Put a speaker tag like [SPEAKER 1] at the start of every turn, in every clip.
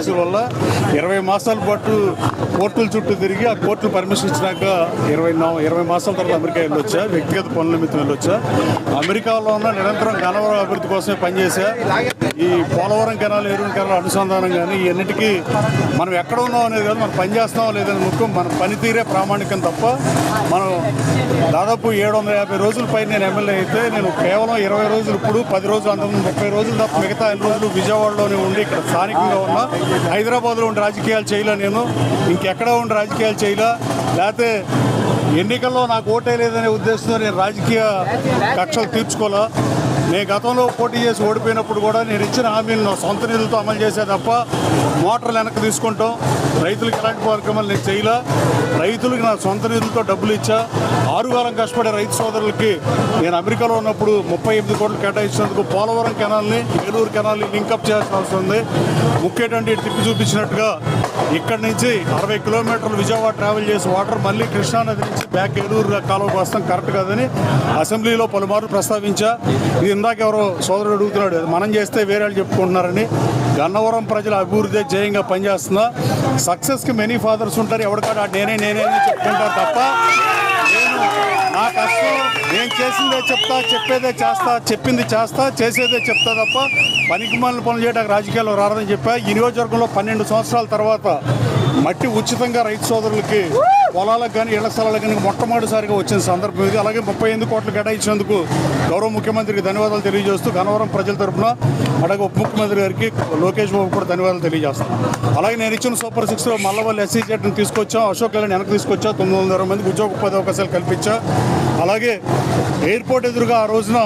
[SPEAKER 1] కేసుల వల్ల 20 మాసాల పాటు కోర్టుల చుట్టూ తిరిగి ఆ కోర్టులు పర్మిషన్ ఇచ్చినాక 20 మాసాల తర్వాత అమెరికా వెళ్ళొచ్చా, వ్యక్తిగత పనుల నిమిత్తం వెళ్ళొచ్చా. అమెరికాలో ఉన్న నిరంతరం గన్నవరం అభివృద్ధి కోసమే పనిచేసా. ఈ పోలవరం కెనాల్, ఎరువుల కెనాల్ అనుసంధానం కానీ ఇవన్నిటికీ మనం ఎక్కడ ఉన్నాం అనేది కాదు, మనం పని చేస్తున్నాం లేదని ముఖ్యం. మన పనితీరే ప్రామాణికం తప్ప మనం దాదాపు 750 రోజుల పైన నేను ఎమ్మెల్యే అయితే నేను కేవలం 20 రోజులు, ఇప్పుడు 10 రోజులు, అంతకుముందు 30 రోజులు తప్ప మిగతా 5 రోజులు విజయవాడలోనే ఉండి ఇక్కడ స్థానికంగా ఉన్నా. హైదరాబాద్లో ఉండి రాజకీయాలు చేయలే, నేను ఇంకెక్కడ ఉండి రాజకీయాలు చేయలే. లేకపోతే ఎన్నికల్లో నాకు ఓటే లేదనే ఉద్దేశంతో నేను రాజకీయ కక్షలు తీర్చుకోలే. నేను గతంలో పోటీ చేసి ఓడిపోయినప్పుడు కూడా నేను ఇచ్చిన హామీలను సొంత నిధులతో అమలు చేసే తప్ప మోటార్లు వెనక్కి తీసుకుంటాం, రైతులకు ఎలాంటి కార్యక్రమాలు నేను చేయలే. రైతులకు నా సొంత నిధులతో డబ్బులు ఇచ్చా. 6 కాలం కష్టపడే రైతు సోదరులకి నేను అమెరికాలో ఉన్నప్పుడు 38 కోట్లు కేటాయించినందుకు పోలవరం కెనాల్ని, ఏలూరు కెనాల్ని లింకప్ చేయాల్సిన అవసరం ఉంది. ముఖ్యమంత్రి తిప్పి చూపించినట్టుగా ఇక్కడి నుంచి 60 కిలోమీటర్లు విజయవాడ ట్రావెల్ చేసి వాటర్ మళ్ళీ కృష్ణానది నుంచి బ్యాక్ ఏలూరు కాలువకు వస్తాం, కరెక్ట్ కాదని అసెంబ్లీలో పలుమార్లు ప్రస్తావించా. ఇది ఇందాక ఎవరో సోదరుడు అడుగుతున్నాడు, మనం చేస్తే వేరే వాళ్ళు చెప్పుకుంటున్నారని. గన్నవరం ప్రజల అభివృద్ధి జయంగా పనిచేస్తున్నా. సక్సెస్కి మెనీ ఫాదర్స్ ఉంటారు, ఎవరికాడ నేనే చెప్పుకుంటారు తప్ప నేను నా కష్టం నేను చేసిందే చెప్తా, చెప్పేదే చేస్తా, చెప్పింది చేస్తా, చేసేదే చెప్తా తప్ప పనికి మాలిన పనులు చేయడానికి రాజకీయాల్లో రారని చెప్పా. ఈ నియోజకవర్గంలో 12 సంవత్సరాల తర్వాత మట్టి ఉచితంగా రైతు సోదరులకి పొలాలకు కానీ ఇళ్ల స్థలాలకు కానీ మొట్టమొదటిసారిగా వచ్చిన సందర్భం ఇది. అలాగే 38 కోట్లు కేటాయించినందుకు గౌరవ ముఖ్యమంత్రికి ధన్యవాదాలు తెలియజేస్తూ గన్నవరం ప్రజల తరఫున అలాగే ఉప ముఖ్యమంత్రి గారికి లోకేష్ బాబు కూడా ధన్యవాదాలు తెలియజేస్తాను. అలాగే నేను ఇచ్చిన సూపర్ 6లో మల్లవల్లి ఎస్సీ జెడ్ని తీసుకొచ్చాం, అశోక్ గెలాని వెనక్కి తీసుకొచ్చా, 920 మందికి ఉద్యోగ ఉపాధి అవకాశాలు కల్పించా. అలాగే ఎయిర్పోర్ట్ ఎదురుగా ఆ రోజున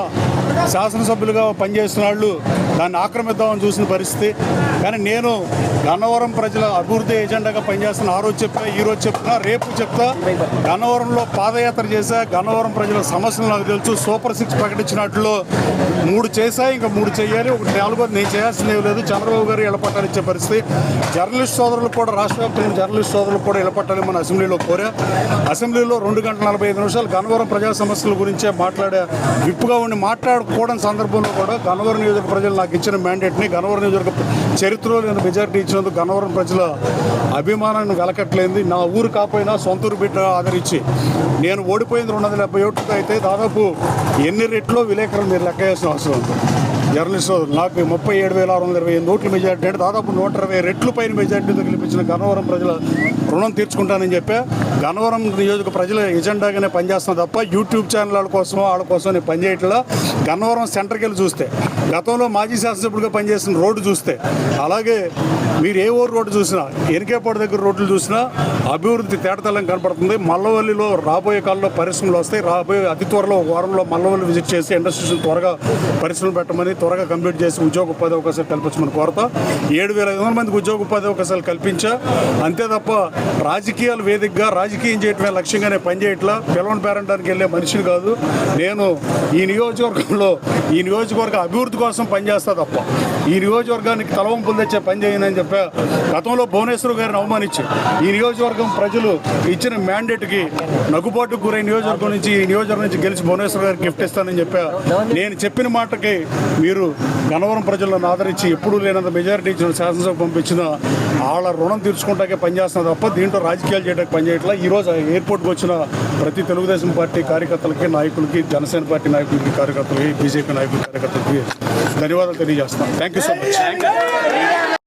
[SPEAKER 1] శాసనసభ్యులుగా పనిచేసిన వాళ్ళు దాన్ని ఆక్రమిద్దామని చూసిన పరిస్థితి. కానీ నేను గన్నవరం ప్రజల అభివృద్ధి ఎజెండాగా పనిచేస్తున్న ఆ రోజు చెప్పా, ఈ రోజు చెప్తున్నా, రేపు చెప్తా. గన్నవరంలో పాదయాత్ర చేశా, గన్నవరం ప్రజల సమస్యలు నాకు తెలుసు. సూపర్ 6 ప్రకటించినట్లు 3 చేశా, ఇంకా 3 చేయాలి. 4 నేను చేయాల్సింది ఏమి లేదు. చంద్రబాబు గారు ఇళ్లపట్టాలు ఇచ్చే పరిస్థితి. జర్నలిస్ట్ సోదరులకు కూడా, రాష్ట్ర వ్యాప్తంగా జర్నలిస్ట్ సోదరులకు కూడా ఇళ్లపట్టాలి మన అసెంబ్లీలో కోరా. అసెంబ్లీలో 2 గంటల 45 నిమిషాలు గన్నవరం ప్రజా సమస్యల గురించే మాట్లాడే, విప్పుగా ఉండి మాట్లాడుకోవడం సందర్భంలో కూడా గన్నవరం నియోజక ప్రజలు నాకు ఇచ్చిన మ్యాండేట్ని, గన్నవరం నియోజక చరిత్రలో నేను మెజారిటీ ఇచ్చినందుకు గన్నవరం ప్రజల అభిమానాన్ని వెలకట్లేంది. నా ఊరు కాకపోయినా సొంత ఊరు బిడ్డ ఆదరించి నేను ఓడిపోయింది 270 ఓట్లు అయితే దాదాపు ఎన్ని రెట్లో విలేకరులు మీరు లెక్క వేసిన అవసరం ఉంది. జర్నలిస్ట్ నాకు 37,628 ఓట్ల మెజార్టీ అంటే దాదాపు 120 రెట్లు పైన మెజార్టీతో గెలిపించిన గన్నవరం ప్రజల రుణం తీర్చుకుంటానని చెప్పా. గన్నవరం నియోజక ప్రజల ఎజెండాగానే పనిచేస్తున్నా తప్ప యూట్యూబ్ ఛానల్ వాళ్ళ కోసం నేను పనిచేయట్లా. గన్నవరం సెంటర్కి వెళ్ళి చూస్తే, గతంలో మాజీ శాసనసభ్యుడిగా పనిచేసిన రోడ్డు చూస్తే, అలాగే మీరు ఏ ఊరు రోడ్డు చూసినా, ఎన్కేపాడు దగ్గర రోడ్లు చూసినా అభివృద్ధి తేటతెల్లం కనపడుతుంది. మల్లవల్లిలో రాబోయే కాలంలో పరిశ్రమలు వస్తాయి. రాబోయే అతి త్వరలో వారంలో మల్లవల్లి విజిట్ చేసి ఇండస్ట్రీస్ త్వరగా పరిశ్రమలు పెట్టమని, త్వరగా కంప్లీట్ చేసి ఉద్యోగ ఉపాధి అవకాశాలు కల్పించమని కోరతా. 7,500 మందికి ఉద్యోగ ఉపాధి అవకాశాలు కల్పించా. అంతే తప్ప రాజకీయాలు వేదికగా రాజకీయం చేయటమే లక్ష్యంగానే పనిచేయట్లా. పిలవని పేరంటానికి వెళ్ళే మనిషిని కాదు నేను. ఈ నియోజకవర్గ అభివృద్ధి కోసం పనిచేస్తా తప్ప ఈ నియోజకవర్గానికి తలవంపులు తెచ్చే పని చేయనని చెప్పా. గతంలో భువనేశ్వర్ గారిని అవమానించి ఈ నియోజకవర్గం ప్రజలు ఇచ్చిన మ్యాండేట్కి నగ్గుబాటుకు గురైన నియోజకవర్గం నుంచి, ఈ నియోజకవర్గం నుంచి గెలిచి భువనేశ్వర్ గారికి గిఫ్ట్ ఇస్తానని చెప్పా. నేను చెప్పిన మాటకి మీరు గన్నవరం ప్రజలను ఆదరించి ఎప్పుడూ లేనంత మెజారిటీ ఇచ్చిన శాసనసభ పంపించిన వాళ్ళ రుణం తీర్చుకుంటాకే పనిచేస్తున్నా తప్ప దీంట్లో రాజకీయాలు చేయడానికి పనిచేయట్లా. ఈరోజు ఎయిర్పోర్ట్కి వచ్చిన ప్రతి తెలుగుదేశం పార్టీ కార్యకర్తలకి, నాయకులకి, జనసేన పార్టీ నాయకులకి, కార్యకర్తలకి, బీజేపీ నాయకులకి, కార్యకర్తలకి ధన్యవాదాలు తెలియజేస్తాను. Thank you so much.